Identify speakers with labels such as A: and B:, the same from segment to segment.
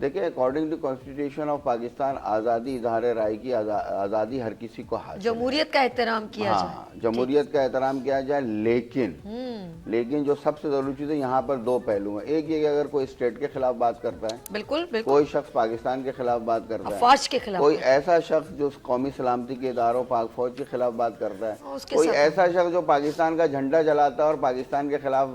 A: دیکھیں according to constitution of Pakistan آزادی اظہار رائے کی آزادی ہر کسی کو حاصل ہے.
B: جمہوریت کا احترام کیا جائے.
A: ہاں جمہوریت کا احترام کیا جائے, لیکن جو سب سے ضروری چیز ہے یہاں پر دو پہلو ہیں. ایک یہ کہ اگر کوئی اسٹیٹ کے خلاف بات کرتا ہے,
B: بالکل بالکل,
A: کوئی شخص پاکستان کے خلاف بات کرتا ہے,
B: افواج کے خلاف,
A: کوئی ایسا شخص جو قومی سلامتی کے اداروں پاک فوج کے خلاف بات کرتا ہے, کوئی ایسا شخص جو پاکستان کا جھنڈا جلاتا ہے اور پاکستان کے خلاف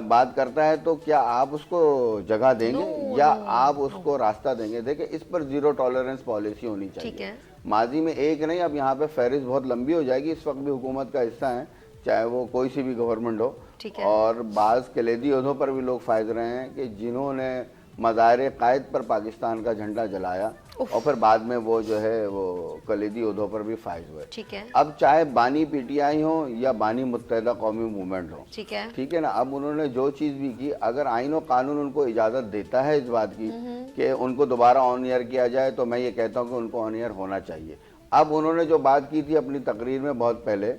A: بات کرتا ہے, تو کیا آپ اس کو جگہ دیں گے یا آپ اس کو راستہ دیں گے؟ دیکھیں اس پر زیرو ٹالرنس پالیسی ہونی چاہیے. ماضی میں ایک نہیں, اب یہاں پہ فہرست بہت لمبی ہو جائے گی. اس وقت بھی حکومت کا حصہ ہیں, چاہے وہ کوئی سی بھی گورنمنٹ ہو, اور بعض کلیدی عہدوں پر بھی لوگ فائز رہے ہیں کہ جنہوں نے مزار قائد پر پاکستان کا جھنڈا جلایا اور پھر بعد میں وہ جو ہے وہ کلیدی عہدوں پر بھی فائز ہوئے. اب چاہے بانی پی ٹی آئی ہو یا بانی متحدہ قومی موومنٹ ہو, ٹھیک ہے نا, اب انہوں نے جو چیز بھی کی, اگر آئین و قانون ان کو اجازت دیتا ہے اس بات کی کہ ان کو دوبارہ آن ایئر کیا جائے, تو میں یہ کہتا ہوں کہ ان کو آن ایئر ہونا چاہیے. اب انہوں نے جو بات کی تھی اپنی تقریر میں بہت پہلے,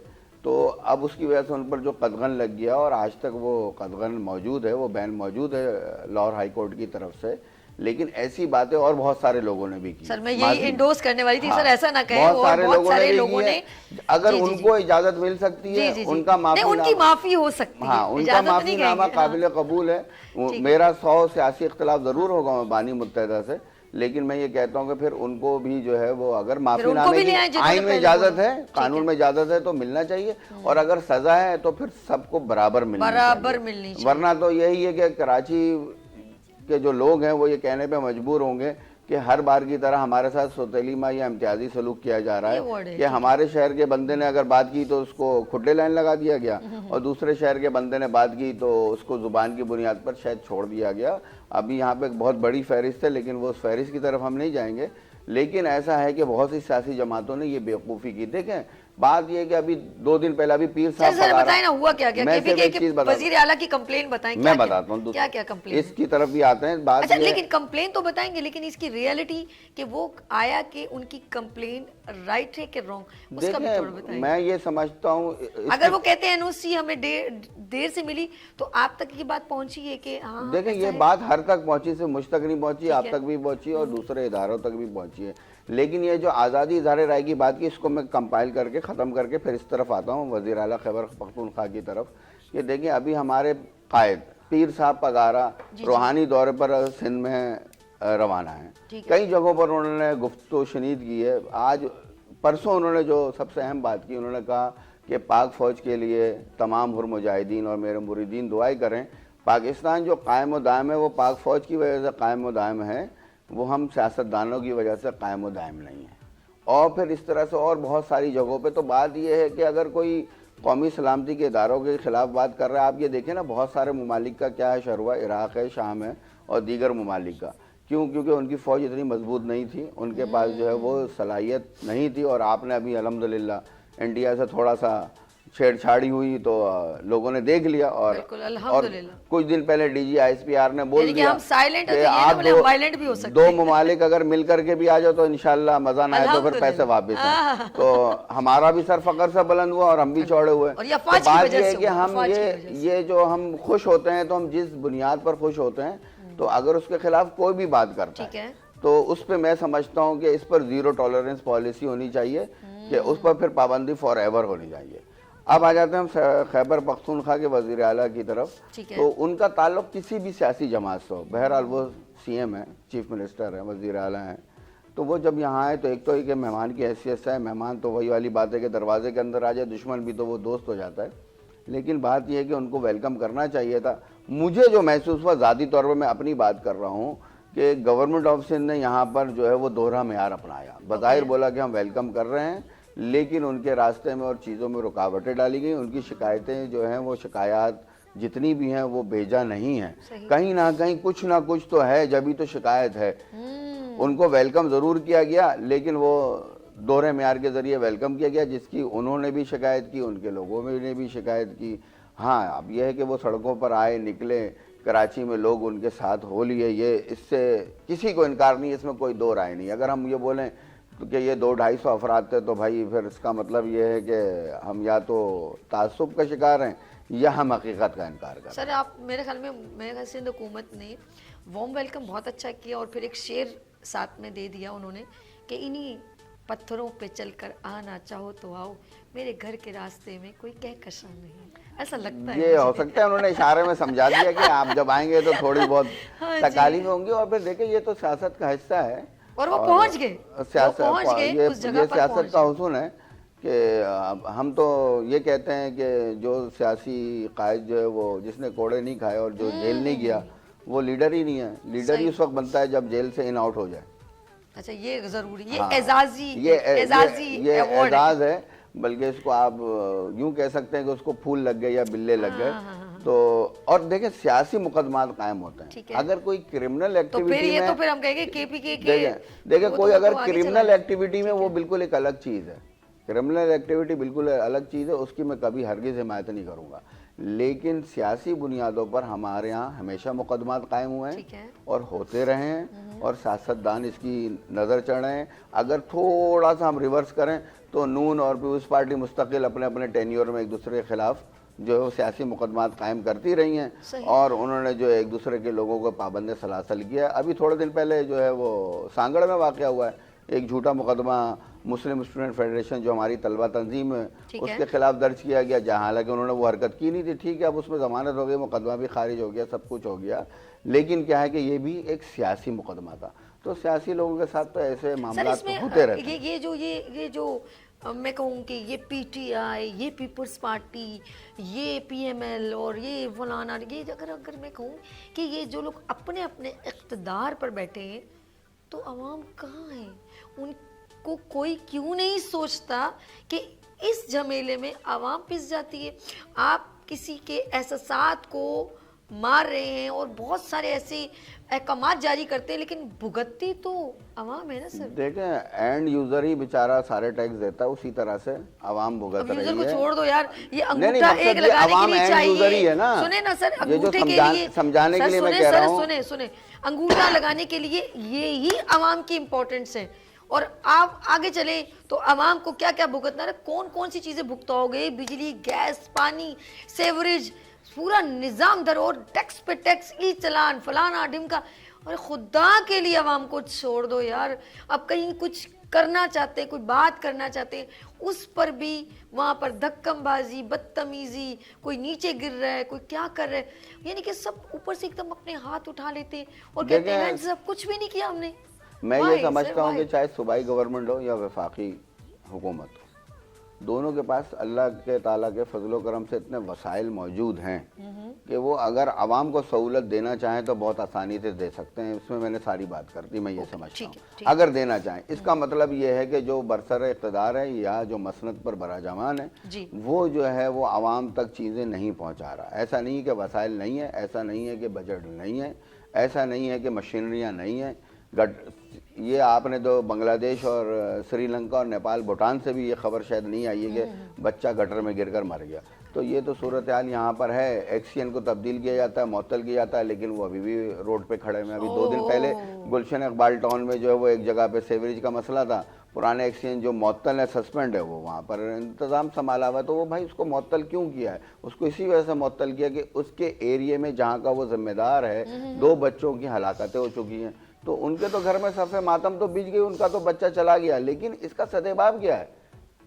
A: تو اب اس کی وجہ سے ان پر جو قدغن لگ گیا, اور آج تک وہ قدغن موجود ہے, وہ بین موجود ہے لاہور ہائی کورٹ کی طرف سے. لیکن ایسی باتیں اور بہت سارے لوگوں نے بھی کی.
B: سر میں یہی انڈورس کرنے والی تھی, سر ایسا نہ کہیں,
A: بہت سارے لوگوں نے, اگر ان کو اجازت مل سکتی ہے ان کا
B: معافی ہو سکتی ہے,
A: ہاں ان کا معافی نامہ قابل قبول ہے. میرا 100 سیاسی اختلاف ضرور ہوگا بانی متحدہ سے, لیکن میں یہ کہتا ہوں کہ پھر ان کو بھی جو ہے وہ اگر معافی نامے کی آئین میں اجازت ہے, قانون میں اجازت ہے تو ملنا چاہیے, اور اگر سزا ہے تو پھر سب کو برابر ملنی چاہیے. ورنہ تو یہی ہے کہ کراچی کے جو لوگ ہیں وہ یہ کہنے پہ مجبور ہوں گے کہ ہر بار کی طرح ہمارے ساتھ سوتیلیما یا امتیازی سلوک کیا جا رہا ہے, کہ ہمارے شہر کے بندے نے اگر بات کی تو اس کو کھڈے لائن لگا دیا گیا, اور دوسرے شہر کے بندے نے بات کی تو اس کو زبان کی بنیاد پر شاید چھوڑ دیا گیا. ابھی یہاں پہ ایک بہت بڑی فہرست ہے, لیکن وہ اس فہرست کی طرف ہم نہیں جائیں گے. لیکن ایسا ہے کہ بہت سی سیاسی جماعتوں نے یہ بیوقوفی کی. دیکھیں بات یہ کہ ابھی 2 دن پہلے ابھی پیر صاحب
B: بتائیں نا ہوا کیا کیا, وزیر اعلیٰ کی کمپلین بتائیں,
A: میں بتاتا ہوں
B: کیا کیا کمپلین,
A: اس کی طرف بھی آتے ہیں. بات
B: لیکن کمپلین تو بتائیں گے, لیکن اس کی ریئلٹی کہ وہ آیا کہ ان کی کمپلین رائٹ ہے کہ رانگ, اس کا بھی تھوڑا بتائیں.
A: میں یہ سمجھتا ہوں
B: اگر وہ کہتے ہیں NOC ہمیں دیر سے ملی, تو آپ تک یہ بات پہنچی ہے کہ ہاں,
A: دیکھیں یہ بات ہر تک پہنچی, سے مجھ تک نہیں پہنچی, آپ تک بھی پہنچی اور دوسرے اداروں تک بھی پہنچی ہے. لیکن یہ جو آزادی اظہار رائے کی بات کی, اس کو میں کمپائل کر کے ختم کر کے پھر اس طرف آتا ہوں وزیر اعلیٰ خیبر پختونخوا کی طرف. کہ دیکھیں ابھی ہمارے قائد پیر صاحب پگارا روحانی دورے پر سندھ میں روانہ ہیں. کئی جگہوں پر انہوں نے گفتگو شنید کی ہے. آج پرسوں انہوں نے جو سب سے اہم بات کی, انہوں نے کہا کہ پاک فوج کے لیے تمام حر مجاہدین اور میرے مریدین دعائیں کریں. پاکستان جو قائم و دائم ہے وہ پاک فوج کی وجہ سے قائم و دائم ہے, وہ ہم سیاستدانوں کی وجہ سے قائم و دائم نہیں ہیں. اور پھر اس طرح سے اور بہت ساری جگہوں پہ. تو بات یہ ہے کہ اگر کوئی قومی سلامتی کے اداروں کے خلاف بات کر رہا ہے, آپ یہ دیکھیں نا بہت سارے ممالک کا کیا ہے شروع, عراق ہے, شام ہے اور دیگر ممالک کا. کیوں؟ کیونکہ ان کی فوج اتنی مضبوط نہیں تھی, ان کے پاس جو ہے وہ صلاحیت نہیں تھی. اور آپ نے ابھی الحمدللہ انڈیا سے تھوڑا سا چھیڑ چھاڑی ہوئی تو لوگوں نے دیکھ لیا, اور کچھ دن پہلے DGISPR نے بول دیا کہ آپ 2 ممالک اگر مل کر کے بھی آ جاؤ تو انشاءاللہ مزہ نہ آئے تو پھر پیسے واپس ہیں. تو ہمارا بھی سر فخر سے بلند ہوا اور ہم بھی چوڑے ہوئے. تو بات یہ ہے کہ ہم یہ جو ہم خوش ہوتے ہیں, تو ہم جس بنیاد پر خوش ہوتے ہیں, تو اگر اس کے خلاف کوئی بھی بات کرتا ہے تو اس پہ میں سمجھتا ہوں کہ اس پر زیرو ٹالرنس پالیسی ہونی چاہیے, کہ اس پر پھر پابندی فار ایور ہونی چاہیے. اب آ جاتے ہیں ہم خیبر پختونخوا کے وزیر اعلیٰ کی طرف. تو ان کا تعلق کسی بھی سیاسی جماعت سے ہو, بہرحال وہ CM ہیں, چیف منسٹر ہیں, وزیر اعلیٰ ہیں, تو وہ جب یہاں آئے تو ایک تو یہ کہ مہمان کی حیثیت سے ہے. مہمان تو وہی والی بات ہے کہ دروازے کے اندر آ جائے, دشمن بھی تو وہ دوست ہو جاتا ہے. لیکن بات یہ ہے کہ ان کو ویلکم کرنا چاہیے تھا. مجھے جو محسوس ہوا, ذاتی طور پر میں اپنی بات کر رہا ہوں, کہ گورنمنٹ آف سندھ نے یہاں پر جو ہے وہ دوہرا معیار اپنایا. بظاہر بولا کہ ہم ویلکم کر رہے ہیں, لیکن ان کے راستے میں اور چیزوں میں رکاوٹیں ڈالی گئی. ان کی شکایتیں جو ہیں وہ شکایات جتنی بھی ہیں وہ بیجا نہیں ہیں, کہیں نہ کہیں کچھ نہ کچھ تو ہے, جبھی تو شکایت ہے. ان کو ویلکم ضرور کیا گیا, لیکن وہ دوہرے معیار کے ذریعے ویلکم کیا گیا, جس کی انہوں نے بھی شکایت کی, ان کے لوگوں نے بھی شکایت کی. ہاں اب یہ ہے کہ وہ سڑکوں پر آئے نکلے, کراچی میں لوگ ان کے ساتھ ہو لیے, یہ اس سے کسی کو انکار نہیں, اس میں کوئی دو رائے نہیں. اگر ہم یہ بولیں کہ یہ 200-250 افراد تھے, تو بھائی پھر اس کا مطلب یہ ہے کہ ہم یا تو تعصب کا شکار ہیں یا ہم حقیقت کا انکار کریں.
B: سر آپ میرے خیال میں سندھ حکومت نے وارم ویلکم بہت اچھا کیا اور پھر ایک شعر ساتھ میں دے دیا انہوں نے کہ انہی پتھروں پہ چل کر آنا چاہو تو آؤ، میرے گھر کے راستے میں کوئی کہکشاں نہیں. ایسا لگتا ہے
A: یہ ہو سکتا ہے انہوں نے اشارے میں سمجھا دیا کہ آپ جب آئیں گے تو تھوڑی بہت تکالیف ہوں گی. اور پھر دیکھیں یہ تو سیاست کا حصہ ہے
B: اور وہ پہنچ گئے
A: یہ
B: اس جگہ پر
A: سیاست کا حصول ہے کہ ہم تو یہ کہتے ہیں کہ جو سیاسی قائد جو ہے وہ جس نے کوڑے نہیں کھائے اور جو جیل نہیں گیا وہ لیڈر ہی نہیں ہے. لیڈر ہی اس وقت بنتا ہے جب جیل سے ان آؤٹ ہو جائے.
B: اچھا یہ ضروری، یہ اعزازی
A: یہ اعزاز ہے. بلکہ اس کو آپ یوں کہہ سکتے ہیں کہ اس کو پھول لگ گئے یا بلے لگ گئے. تو اور دیکھیں سیاسی مقدمات قائم ہوتے ہیں. اگر کوئی کرمنل ایکٹیویٹی میں
B: تو پھر ہم کہیں گے کے پی کے
A: دیکھیں کوئی اگر کرمنل ایکٹیویٹی میں وہ بالکل ایک الگ چیز ہے. کرمنل ایکٹیویٹی بالکل الگ چیز ہے، اس کی میں کبھی ہرگز حمایت نہیں کروں گا. لیکن سیاسی بنیادوں پر ہمارے ہاں ہمیشہ مقدمات قائم ہوئے ہیں اور ہوتے رہے ہیں اور سیاستدان اس کی نظر چڑھ رہے ہیں. اگر تھوڑا سا ہم ریورس کریں تو نون اور پیپلز پارٹی مستقل اپنے اپنے ٹینیور میں ایک دوسرے کے خلاف جو ہے سیاسی مقدمات قائم کرتی رہی ہیں اور انہوں نے جو ایک دوسرے کے لوگوں کو پابند سلاسل کیا. ابھی تھوڑے دن پہلے جو ہے وہ سانگڑ میں واقع ہوا ہے، ایک جھوٹا مقدمہ مسلم اسٹوڈنٹ فیڈریشن جو ہماری طلبہ تنظیم ہے اس کے خلاف درج کیا گیا، جہاں حالانکہ انہوں نے وہ حرکت کی نہیں تھی. ٹھیک ہے اب اس میں ضمانت ہو گئی، مقدمہ بھی خارج ہو گیا، سب کچھ ہو گیا. لیکن کیا ہے کہ یہ بھی ایک سیاسی مقدمہ تھا. تو سیاسی لوگوں کے ساتھ تو ایسے معاملات ہوتے رہتے ہیں.
B: یہ جو میں کہوں کہ یہ پی ٹی آئی، یہ پیپلز پارٹی، یہ پی ایم ایل اور یہ فلانا، یہ اگر میں کہوں کہ یہ جو لوگ اپنے اپنے اقتدار پر بیٹھے ہیں تو عوام کہاں ہے؟ ان کو کوئی کیوں نہیں سوچتا کہ اس جھمیلے میں عوام پس جاتی ہے. آپ کسی کے احساسات کو مار رہے ہیں اور بہت سارے ایسے احکامات جاری کرتے ہیں لیکن بھگتتی تو عوام ہے نا سر.
A: دیکھیں اینڈ یوزر ہی بیچارہ سارے ٹیکس دیتا ہے، اسی طرح سے عوام بھگت رہی ہے.
B: یوزر کو چھوڑ دو یار، یہ انگوٹھا ایک لگانے کے لیے چاہیے. سنیں نا سر، انگوٹھے کے لیے
A: سمجھانے کے لیے میں کہہ رہا ہوں،
B: سنیں انگوٹھا لگانے کے لیے یہی عوام کی امپورٹنس ہے. اور آپ آگے چلیں تو عوام کو کیا کیا بھگتنا ہے، کون سی چیزیں بھگتا ہو گئی، بجلی، گیس، پانی، سیوریج، پورا نظام در اور ٹیکس پہ ٹیکس، ای چلان، فلانا ڈمکا. اور خدا کے لیے عوام کو چھوڑ دو یار. اب کہیں کچھ کرنا چاہتے ہیں، کوئی بات کرنا چاہتے ہیں، اس پر بھی وہاں پر دھکم بازی، بدتمیزی، کوئی نیچے گر رہا ہے، کوئی کیا کر رہا ہے، یعنی کہ سب اوپر سے ایک دم اپنے ہاتھ اٹھا لیتے ہیں اور کہتے ہیں سب کچھ بھی نہیں کیا ہم نے.
A: میں یہ سمجھتا ہوں کہ چاہے صوبائی گورنمنٹ ہو یا وفاقی حکومت ہو، دونوں کے پاس اللہ کے تعالیٰ کے فضل و کرم سے اتنے وسائل موجود ہیں کہ وہ اگر عوام کو سہولت دینا چاہیں تو بہت آسانی سے دے سکتے ہیں. اس میں میں نے ساری بات کر دی. میں یہ سمجھتا ہوں اگر دینا چاہیں. اس کا مطلب یہ ہے کہ جو برسر اقتدار ہے یا جو مسند پر براجمان ہے وہ جو ہے وہ عوام تک چیزیں نہیں پہنچا رہا. ایسا نہیں کہ وسائل نہیں ہے، ایسا نہیں ہے کہ بجٹ نہیں ہے، ایسا نہیں ہے کہ مشینریاں نہیں ہیں. یہ آپ نے تو بنگلہ دیش اور سری لنکا اور نیپال بھوٹان سے بھی یہ خبر شاید نہیں آئی ہے کہ بچہ گٹر میں گر کر مر گیا. تو یہ تو صورتحال یہاں پر ہے. ایکسین کو تبدیل کیا جاتا ہے، معطل کیا جاتا ہے، لیکن وہ ابھی بھی روڈ پہ کھڑے ہیں. ابھی 2 دن پہلے گلشن اقبال ٹاؤن میں جو ہے وہ ایک جگہ پہ سیوریج کا مسئلہ تھا. پرانے ایکسین جو معطل ہے، سسپینڈ ہے، وہ وہاں پر انتظام سنبھالا ہوا ہے. تو وہ بھائی اس کو معطل کیوں کیا ہے؟ اس کو اسی وجہ سے معطل کیا کہ اس کے ایریے میں جہاں کا وہ ذمہ دار ہے 2 بچوں کی ہلاکتیں ہو چکی ہیں. تو ان کے تو گھر میں صف ماتم تو بچ گئی، ان کا تو بچہ چلا گیا. لیکن اس کا سدباب کیا ہے؟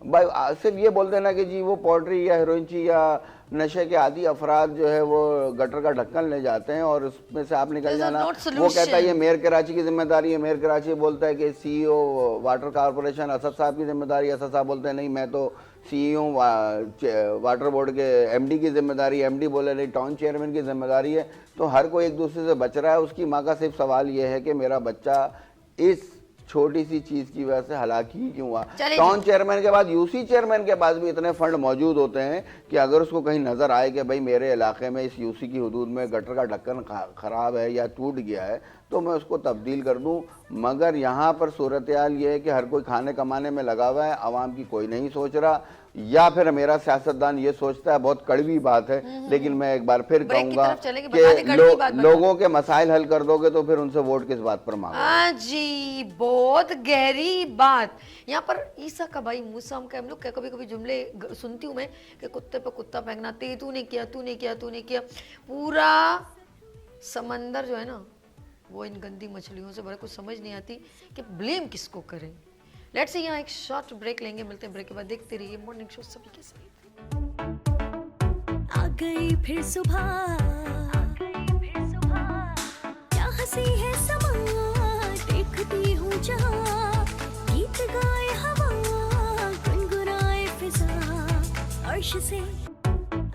A: بھائی صرف یہ بول دینا کہ جی وہ پوٹری یا ہیروئنچی یا نشے کے عادی افراد جو ہے وہ گٹر کا ڈھکن لے جاتے ہیں اور اس میں سے آپ نکل جانا. وہ کہتا ہے یہ میئر کراچی کی ذمہ داری ہے، میئر کراچی بولتا ہے کہ سی ای او واٹر کارپوریشن اسد صاحب کی ذمہ داری ہے، اسد صاحب بولتے ہیں نہیں میں تو سی ای او واٹر بورڈ کے ایم ڈی کی ذمہ داری ہے، ایم ڈی بولے نہیں ٹاؤن چیئرمین کی ذمہ داری ہے. تو ہر کوئی ایک دوسرے سے بچ رہا ہے. اس کی ماں کا صرف سوال یہ ہے کہ میرا بچہ اس چھوٹی سی چیز کی وجہ سے ہلاک ہی کیوں ہوا. ٹاؤن چیئرمین کے بعد یو سی چیئرمین کے پاس بھی اتنے فنڈ موجود ہوتے ہیں کہ اگر اس کو کہیں نظر آئے کہ بھائی میرے علاقے میں اس یو سی کی حدود میں گٹر کا ڈھکن خراب ہے یا ٹوٹ گیا ہے تو میں اس کو تبدیل کر دوں. مگر یہاں پر صورتحال یہ ہے کہ ہر کوئی کھانے کمانے میں لگا ہوا ہے، عوام کی کوئی نہیں سوچ رہا. یا پھر میرا سیاستدان یہ سوچتا ہے, بہت کڑوی بات ہے لیکن میں ایک بار پھر
B: بریک
A: کہوں
B: کی
A: گا
B: طرف چلیں گے, بتا دیں کڑوی بات
A: کہ لوگوں کے مسائل حل کر دو گے تو پھر ان سے ووٹ کس بات پر مانگو.
B: ہاں جی, بہت گہری بات. یہاں پر عیسیٰ کا بھائی موسیٰ کا, ہم لوگ کبھی کبھی جملے سنتی ہوں میں کہ کتے پہ کتا پھینکنا, تو نے کیا, تو نے کیا, تو نے کیا. پورا سمندر جو ہے نا وہ ان گندی مچھلیوں سے بڑا, کچھ سمجھ نہیں آتی کہ بلیم کس کو کریں. لیٹس سی, یہاں ایک شارٹ بریک لیں گے, ملتے ہیں بریک کے بعد. دیکھتے رہیے مارننگ شو سبھی کے ساتھ.
C: آ گئی پھر صبح, کیا ہنسی ہے سما, دیکھتی ہوں جہاں, گیت گائے ہوا, گنگنائے فضا, عرش سے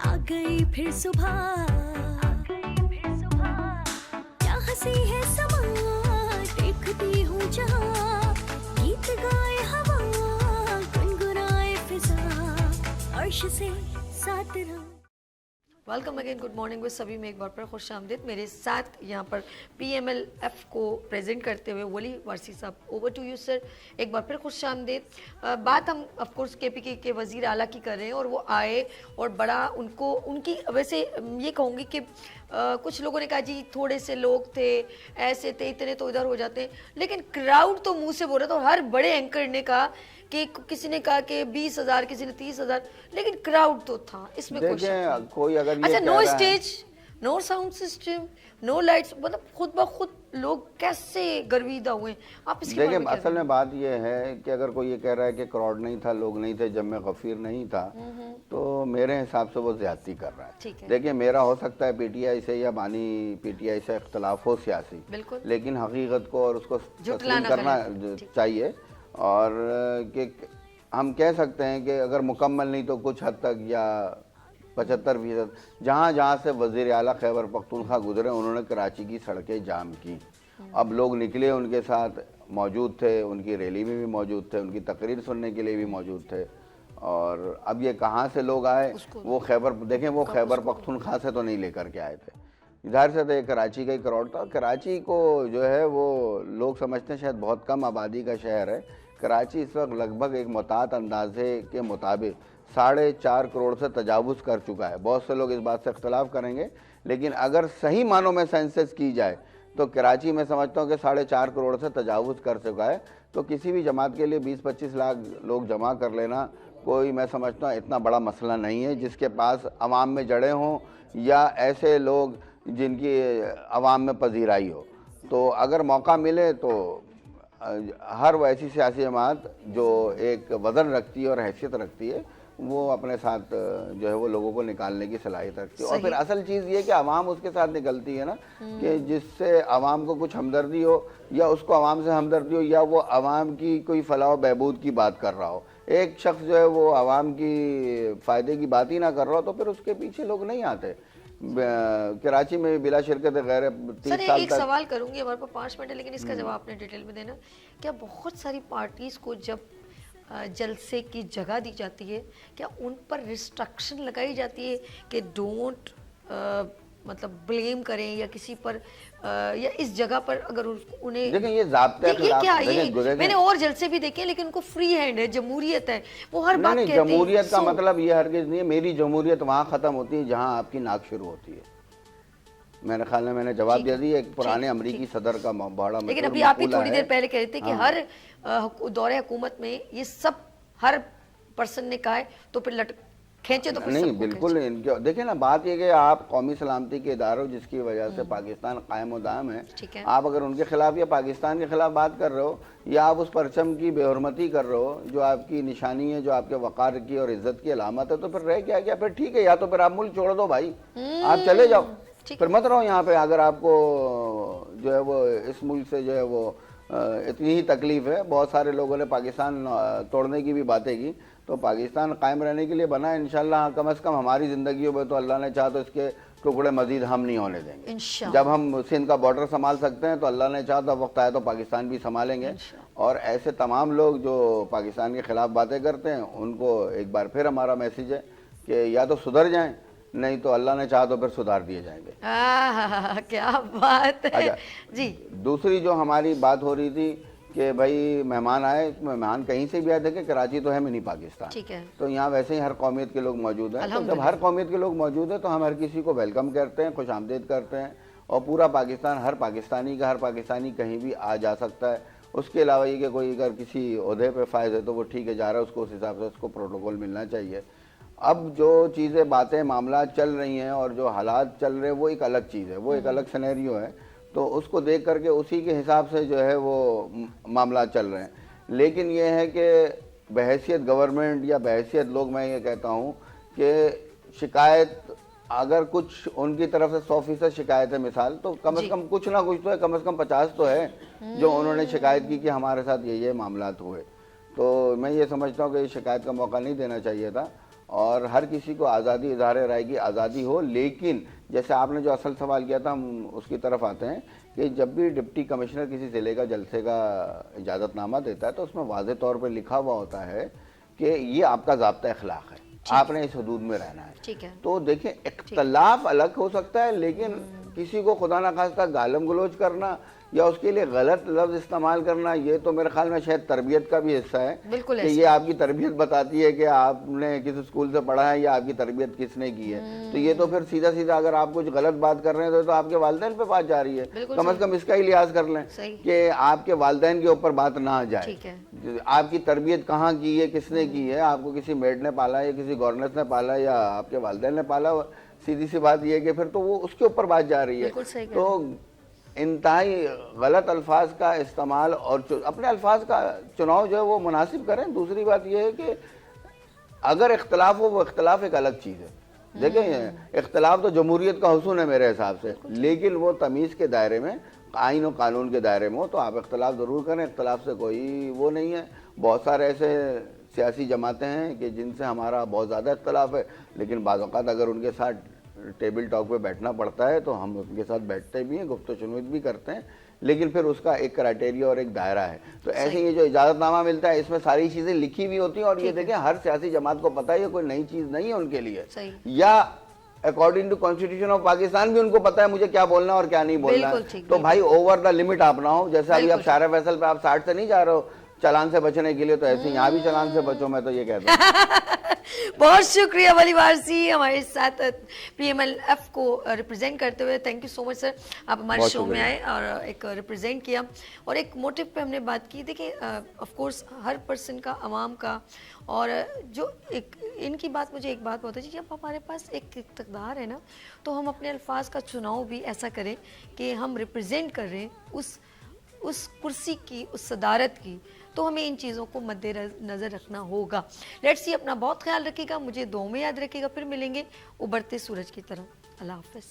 C: آ گئی پھر صبح, کیا ہنسی ہے سما, دیکھتی ہوں جہاں, گیت گائے ہوا, گنگنائے فضا, عرش سے ساتھ رہا.
B: Welcome again, good morning with سبھی میں ایک بار پر خوش آمدید. میرے ساتھ یہاں پر پی ایم ایل ایف کو پریزنٹ کرتے ہوئے ولی وارسی صاحب, اوور ٹو یو سر. ایک بار پھر خوش آمدید. بات ہم آف کورس کے پی کے وزیر اعلیٰ کی کر رہے ہیں, اور وہ آئے اور بڑا ان کو, ان کی ویسے یہ کہوں گی کہ کچھ لوگوں نے کہا جی تھوڑے سے لوگ تھے, ایسے تھے, اتنے تو ادھر ہو جاتے ہیں, لیکن کراؤڈ تو منہ سے بول رہا تھا. اور ہر بڑے اینکر نے کہا کہ کسی نے کہا کہ 20,000, کسی نے 30,000, لیکن کراؤڈ تو تھا, اس میں
A: کوئی اگر یہ
B: اچھا,
A: کہہ
B: نو
A: رہا ہے,
B: اسٹیج, نو ساؤنڈ سسٹم, نو لائٹس, مطلب خود بخود لوگ کیسے گرویدہ ہوئے. آپ اس کے بارے
A: دیکھیں
B: میں
A: اصل میں بات یہ ہے کہ اگر کوئی یہ کہہ رہا ہے کہ کراؤڈ نہیں تھا, لوگ نہیں تھے, جمع غفیر نہیں تھا, تو میرے حساب سے وہ زیادتی کر رہا ہے. دیکھیں میرا ہو سکتا ہے پی ٹی آئی سے یا بانی پی ٹی آئی سے اختلاف ہو سیاسی, لیکن حقیقت کو اور اس کو تسلیم کرنا چاہیے. اور کہ ہم کہہ سکتے ہیں کہ اگر مکمل نہیں تو کچھ حد تک یا 75%, جہاں سے وزیر اعلیٰ خیبر پختونخوا گزرے انہوں نے کراچی کی سڑکیں جام کی. اب لوگ نکلے, ان کے ساتھ موجود تھے, ان کی ریلی میں بھی موجود تھے, ان کی تقریر سننے کے لیے بھی موجود تھے. اور اب یہ کہاں سے لوگ آئے, وہ دیکھیں وہ خیبر پختونخوا سے تو نہیں لے کر کے آئے تھے, ظاہر سے تو کراچی کا ہی کراؤڈ تھا. کراچی کو جو ہے وہ لوگ سمجھتے ہیں شاید بہت کم آبادی کا شہر ہے. کراچی اس وقت لگ بھگ ایک محتاط اندازے کے مطابق 4.5 کروڑ سے تجاوز کر چکا ہے. بہت سے لوگ اس بات سے اختلاف کریں گے, لیکن اگر صحیح معنوں میں سینسس کی جائے تو کراچی میں سمجھتا ہوں کہ 4.5 کروڑ سے تجاوز کر چکا ہے. تو کسی بھی جماعت کے لیے 20-25 لاکھ لوگ جمع کر لینا کوئی, میں سمجھتا ہوں اتنا بڑا مسئلہ نہیں ہے, جس کے پاس عوام میں جڑے ہوں یا ایسے لوگ جن کی عوام میں پذیرائی ہو. تو اگر موقع ملے تو ہر وہ ایسی سیاسی جماعت جو ایک وزن رکھتی ہے اور حیثیت رکھتی ہے, وہ اپنے ساتھ جو ہے وہ لوگوں کو نکالنے کی صلاحیت رکھتی ہے. اور پھر اصل چیز یہ کہ عوام اس کے ساتھ نکلتی ہے نا, کہ جس سے عوام کو کچھ ہمدردی ہو, یا اس کو عوام سے ہمدردی ہو, یا وہ عوام کی کوئی فلاح و بہبود کی بات کر رہا ہو. ایک شخص جو ہے وہ عوام کی فائدے کی بات ہی نہ کر رہا ہو تو پھر اس کے پیچھے لوگ نہیں آتے. کراچی میں بلا شرکت غیر 30 سال تک.
B: ایک سوال کروں گی, ہمارے پاس 5 منٹ ہے, لیکن اس کا جواب آپ نے ڈیٹیل میں دینا. کیا بہت ساری پارٹیز کو جب جلسے کی جگہ دی جاتی ہے, کیا ان پر ریسٹرکشن لگائی جاتی ہے کہ ڈونٹ مطلب بلیم کریں یا کسی پر, یا اس جگہ پر اگر انہیں
A: دیکھیں یہ ضابطۂ
B: خلاف, میں نے اور جلسے بھی دیکھے لیکن ان کو فری ہینڈ ہے, جمہوریت ہے, وہ ہر بات کہتے ہیں.
A: جمہوریت کا مطلب یہ ہرگز نہیں ہے. میری جمہوریت وہاں ختم ہوتی ہے جہاں آپ کی ناک شروع ہوتی ہے. میرے خیال میں نے جواب دیا دی, ایک پرانے امریکی صدر کا بڑا مشہور,
B: لیکن ابھی آپ ہی تھوڑی دیر پہلے کہتے تھے کہ ہر دور حکومت میں یہ سب ہر پرسن نے کہا ہے, تو پھر کھینچے تو پھر
A: نہیں, بالکل دیکھیں نا, بات یہ کہ آپ قومی سلامتی کے اداروں جس کی وجہ سے پاکستان قائم و دائم ہے, آپ اگر ان کے خلاف یا پاکستان کے خلاف بات کر رہے ہو, یا آپ اس پرچم کی بے حرمتی کر رہے ہو جو آپ کی نشانی ہے, جو آپ کے وقار کی اور عزت کی علامت ہے, تو پھر رہ کیا گیا. پھر ٹھیک ہے, یا تو پھر آپ ملک چھوڑ دو بھائی, آپ چلے جاؤ, پھر مت رہو یہاں پہ. اگر آپ کو جو ہے وہ اس ملک سے جو ہے وہ اتنی ہی تکلیف ہے, بہت سارے لوگوں نے پاکستان توڑنے کی بھی باتیں کی, تو پاکستان قائم رہنے کے لیے بنا ہے انشاءاللہ. کم از کم ہماری زندگیوں میں تو اللہ نے چاہا تو اس کے ٹکڑے مزید ہم نہیں ہونے دیں گے. جب ہم سندھ کا بارڈر سنبھال سکتے ہیں تو اللہ نے چاہا تو وقت آئے تو پاکستان بھی سنبھالیں گے. اور ایسے تمام لوگ جو پاکستان کے خلاف باتیں کرتے ہیں, ان کو ایک بار پھر ہمارا میسیج ہے کہ یا تو سدھر جائیں, نہیں تو اللہ نے چاہا تو پھر سدھار دیے جائیں گے.
B: کیا بات ہے جی.
A: دوسری جو ہماری بات ہو رہی تھی کہ بھائی مہمان آئے, مہمان کہیں سے بھی آئے, دیکھیں کراچی تو ہے منی پاکستان,
B: ٹھیک ہے,
A: تو یہاں ویسے ہی ہر قومیت کے لوگ موجود ہیں, تو جب ہر قومیت کے لوگ موجود ہیں تو ہم ہر کسی کو ویلکم کرتے ہیں, خوش آمدید کرتے ہیں, اور پورا پاکستان, ہر پاکستانی کہیں بھی آ جا سکتا ہے. اس کے علاوہ یہ کہ کوئی اگر کسی عہدے پہ فائز ہے تو وہ ٹھیک ہے, جا رہا ہے, اس کو اس حساب سے اس کو پروٹوکول ملنا چاہیے. اب جو چیزیں, باتیں, معاملات چل رہی ہیں اور جو حالات چل رہے ہیں وہ ایک الگ چیز ہے, وہ ایک الگ سینیریو ہے, تو اس کو دیکھ کر کے اسی کے حساب سے جو ہے وہ معاملات چل رہے ہیں. لیکن یہ ہے کہ بحیثیت گورنمنٹ یا بحیثیت لوگ, میں یہ کہتا ہوں کہ شکایت اگر کچھ ان کی طرف سے 100% شکایت ہے مثال, تو کم از کم کچھ نہ کچھ تو ہے, کم از کم 50 تو ہے جو انہوں نے شکایت کی کہ ہمارے ساتھ یہ معاملات ہوئے. تو میں یہ سمجھتا ہوں کہ یہ شکایت کا موقع نہیں دینا چاہیے تھا, اور ہر کسی کو آزادی, اظہار رائے کی آزادی ہو. لیکن جیسے آپ نے جو اصل سوال کیا تھا, ہم اس کی طرف آتے ہیں کہ جب بھی ڈپٹی کمشنر کسی ضلع کا جلسے کا اجازت نامہ دیتا ہے تو اس میں واضح طور پہ لکھا ہوا ہوتا ہے کہ یہ آپ کا ضابطہ اخلاق ہے, آپ نے اس حدود میں رہنا ہے.
B: ٹھیک ہے,
A: تو دیکھیں اختلاف الگ ہو سکتا ہے, لیکن کسی کو خدا نخواستہ گالم گلوچ کرنا یا اس کے لیے غلط لفظ استعمال کرنا, یہ تو میرے خیال میں شاید تربیت کا بھی حصہ ہے,
B: بالکل
A: کہ یہ آپ کی تربیت بتاتی ہے کہ آپ نے کس اسکول سے پڑھا ہے یا آپ کی تربیت کس نے کی ہے. تو یہ تو پھر سیدھا سیدھا اگر آپ کچھ غلط بات کر رہے ہیں تو آپ کے والدین پہ بات جا رہی ہے, کم از کم اس کا ہی لحاظ کر لیں کہ آپ کے والدین کے اوپر بات نہ آ جائے. آپ کی تربیت کہاں کی ہے, کس نے کی ہے, آپ کو کسی میڈ نے پالا یا کسی گورننس نے پالا یا آپ کے والدین نے پالا, سیدھی سی بات یہ ہے کہ پھر تو وہ اس کے اوپر بات جا رہی ہے. تو انتہائی غلط الفاظ کا استعمال اور اپنے الفاظ کا چناؤ جو ہے وہ مناسب کریں. دوسری بات یہ ہے کہ اگر اختلاف ہو, وہ اختلاف ایک الگ چیز ہے. دیکھیں اختلاف تو جمہوریت کا حصول ہے میرے حساب سے, لیکن وہ تمیز کے دائرے میں, آئین و قانون کے دائرے میں ہو تو آپ اختلاف ضرور کریں. اختلاف سے کوئی وہ نہیں ہے. بہت سارے ایسے سیاسی جماعتیں ہیں کہ جن سے ہمارا بہت زیادہ اختلاف ہے, لیکن بعض اوقات اگر ان کے ساتھ ٹیبل ٹاک پہ بیٹھنا پڑتا ہے تو ہم ان کے ساتھ بیٹھتے بھی ہیں, گفت و شنود بھی کرتے ہیں, لیکن پھر اس کا ایک کرائٹیریا اور ایک دائرہ ہے. تو ایسے یہ جو اجازت نامہ ملتا ہے اس میں ساری چیزیں لکھی ہوئی ہوتی ہیں, اور یہ دیکھیں ہر سیاسی جماعت کو پتہ ہے یہ کوئی نئی چیز نہیں ہے ان کے لیے, یا according to constitution of Pakistan بھی ان کو پتہ ہے مجھے کیا بولنا اور کیا نہیں بولنا ہے. تو بھائی اوور دا لمٹ آپ نہ ہو, جیسے ابھی آپ شارع فیصل پہ آپ 60 سے نہیں جا رہے ہو چالان سے بچنے کے لیے, تو ایسے یہاں بھی چالان سے بچو, میں تو یہ کہتا ہوں.
B: بہت شکریہ ولی وارثی ہمارے ساتھ پی ایم ایل ایف کو ریپرزینٹ کرتے ہوئے. تھینک یو سو مچ سر, آپ ہمارے شو میں آئے اور ایک ریپرزینٹ کیا اور ایک موٹیو پہ ہم نے بات کی. دیکھیں آف کورس ہر پرسن کا, عوام کا, اور جو ایک ان کی بات, مجھے ایک بات بہت اچھی, جب ہمارے پاس ایک اقتدار ہے نا تو ہم اپنے الفاظ کا چناؤ بھی ایسا کریں کہ ہم ریپرزینٹ کر رہے ہیں اس کرسی کی, اس صدارت کی, تو ہمیں ان چیزوں کو مد نظر رکھنا ہوگا. لیٹس سی, اپنا بہت خیال رکھیے گا, مجھے دعاؤں میں یاد رکھیے گا. پھر ملیں گے ابھرتے سورج کی طرح. اللہ حافظ.